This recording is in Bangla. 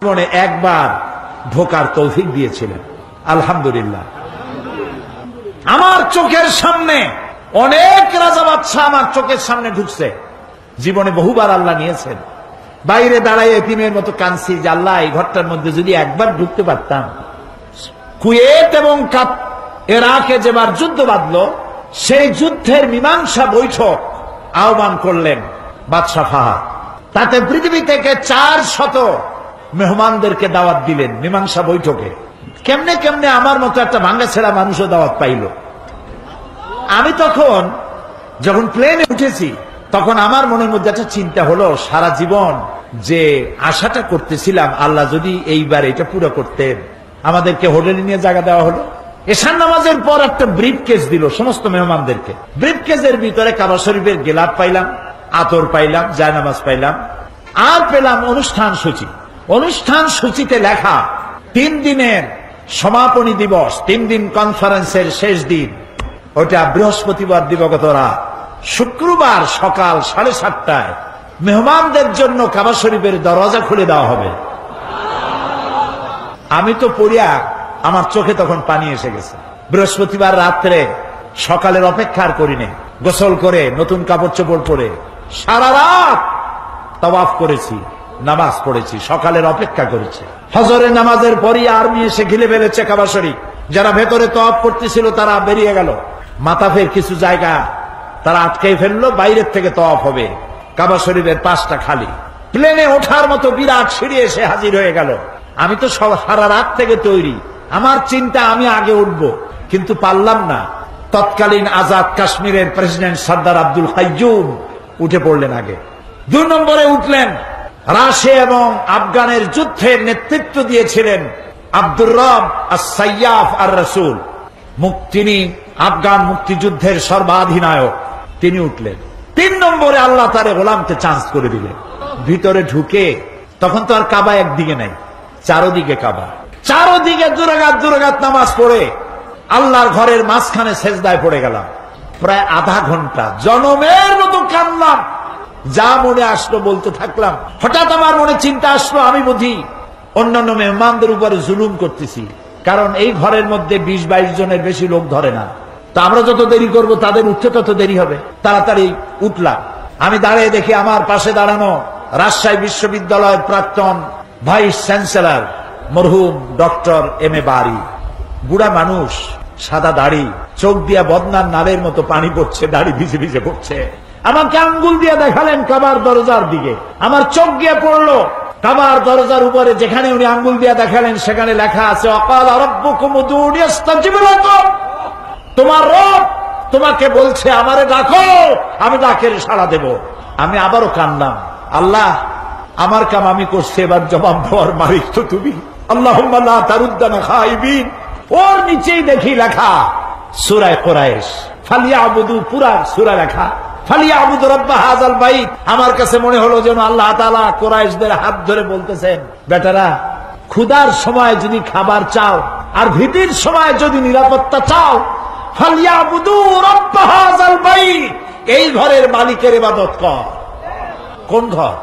মনে একবার ঢোকার তৌফিক দিয়েছিলেন, আলহামদুলিল্লাহ। আমার চোখের সামনে অনেক রাজা বাদশাহ আমার চোখের সামনে ঢুকছে, জীবনে বহুবার আল্লাহ নিয়েছেন। বাইরে দাঁড়ায় এতিমের মতো কাঁদছি যে আল্লাহ এই ঘরটার মধ্যে যদি একবার ঢুকতে পারতাম। কুয়েত এবং ইরাকে যেবার যুদ্ধ বাঁধলো, সেই যুদ্ধের মীমাংসা বৈঠক আহ্বান করলেন বাদশাহ ফাহাদ। তাতে পৃথিবী থেকে 400 মেহমানদেরকে দাওয়াত দিলেন মীমাংসা বৈঠকে। কেমনে কেমনে আমার মতো একটা ভাঙ্গাছেড়া মানুষও দাওয়াত পাইল। আমি তখন যখন প্লেনে উঠেছি, তখন আমার মনের মধ্যে একটা চিন্তা হলো, সারা জীবন যে আশাটা করতেছিলাম আল্লাহ যদি এইবার এটা পুরো করতেন। আমাদেরকে হোটেলে নিয়ে জায়গা দেওয়া হলো। এশার নামাজের পর একটা ব্রিফ কেস দিল সমস্ত মেহমানদেরকে। ব্রিফ কেসের ভিতরে কাবা শরীফের গেলাপ পাইলাম, আতর পাইলাম, জায়নামাজ পাইলাম, আর পেলাম অনুষ্ঠান সূচি। অনুষ্ঠান সূচিতে লেখা 3 দিনের সমাপনী দিবস, 3 দিন কনফারেন্সের শেষ দিন, ওটা বৃহস্পতিবার দিবাগত রাত। শুক্রবার সকাল 7:30টায় মেহমানদের জন্য কাবা শরীফের দরজা খুলে দেওয়া হবে। আমি তো পড়িয়া আমার চোখে তখন পানি এসে গেছে। বৃহস্পতিবার রাত্রে সকালের অপেক্ষা আর করিনি, গোসল করে নতুন কাপড় চোপড় পরে সারা রাত তাওয়াফ করেছি, নামাজ পড়েছি, সকালের অপেক্ষা করেছি। ফজরের নামাজের পরই আর্মি এসে ঘিরে ফেলেছে কাবা শরীফ। যারা ভেতরে তাওয়াফ করতেছিল তারা বেরিয়ে গেল। মাতাফের কিছু জায়গা তারা আটকে ফেললো, বাইরের থেকে তাওয়াফ হবে। কাবা শরীফের পাশটা খালি। প্লেনে ওঠার মতো বিরাট সিঁড়ি এসে হাজির হয়ে গেল। আমি তো সারা রাত থেকে তৈরি, আমার চিন্তা আমি আগে উঠবো, কিন্তু পারলাম না। তৎকালীন আজাদ কাশ্মীরের প্রেসিডেন্ট সর্দার আব্দুল কাইয়ুম উঠে পড়লেন আগে। 2 নম্বরে উঠলেন রাশিয়া এবং আফগানের যুদ্ধের নেতৃত্ব দিয়েছিলেন আব্দুর রব আস-সাইয়াফ আর-রাসূল। তিনি আফগান মুক্তিযুদ্ধের সর্বাধিনায়ক, তিনি উঠলেন। 3 নম্বরে আল্লাহ তার গোলামকে চান্স করে দিলেন। ভিতরে ঢুকে তখন তো আর কাবা একদিকে নাই, চারোদিকে কাবা। চারোদিকে দুরাকাত নামাজ পড়ে আল্লাহর ঘরের মাঝখানে সেজদায় পড়ে গেলাম। প্রায় আধা ঘন্টা জনমের মতো কাঁদলাম, যা মনে আসলো বলতে থাকলাম। হঠাৎ আমার মনে চিন্তা আসলো, আমি বুঝি অন্যান্য মেহমানদের উপরে জুলুম করতেছি, কারণ এই ঘরের মধ্যে 20-22 জনের বেশি লোক ধরে না। তো আমরা যত দেরি করব তাদের উঠতে তত দেরি হবে। তাড়াতাড়ি উঠলাম। আমি দাঁড়িয়ে দেখি আমার পাশে দাঁড়ানো রাজশাহী বিশ্ববিদ্যালয়ের প্রাক্তন ভাইস চ্যান্সেলর মরহুম ডক্টর এম এ বারী। বুড়া মানুষ, সাদা দাড়ি, চোখ দিয়া বদনার নালের মতো পানি পড়ছে, দাড়ি ভিজে ভিজে পড়ছে। আমাকে আঙ্গুল দিয়ে দেখালেন কাবার দরজার দিকে। আমার চোখ গিয়ে পড়লো কাবার দরজার উপরে, যেখানে উনি আঙ্গুল দিয়ে দেখালেন সেখানে লেখা আছে ওয়াকালা রাব্বুকুম উদউনি আস্তাজিব লাকুম। তোমার রব তোমাকে বলছে আমারে ডাকো, আমি ডাকের সাড়া দেব। আমি আবারও কাঁদলাম, আল্লাহ আমার কাম আমি করছি, এবার জবাব দেওয়ার মালিক তো তুমি। আল্লাহুম্মা লা তারুদ্দানা খাইবিন। ওর নিচেই দেখি লেখা সূরা কুরাইশ, ফালিয়াবুদু, পুরা সূরা লেখা ফালিয়াবুদু রাব্ব হাযাল বাইত। আমার কাছে মনে হলো যেন আল্লাহ তাআলা কুরাইশদের হাত ধরে বলতেছেন, বেটারা ক্ষুধার সময় যদি খাবার চাও আর ভীতির সময় যদি নিরাপত্তা চাও, ফালিয়াবুদু রাব্ব হাযাল বাইত, এই ঘরের মালিকের ইবাদত কর। কোন ঘর?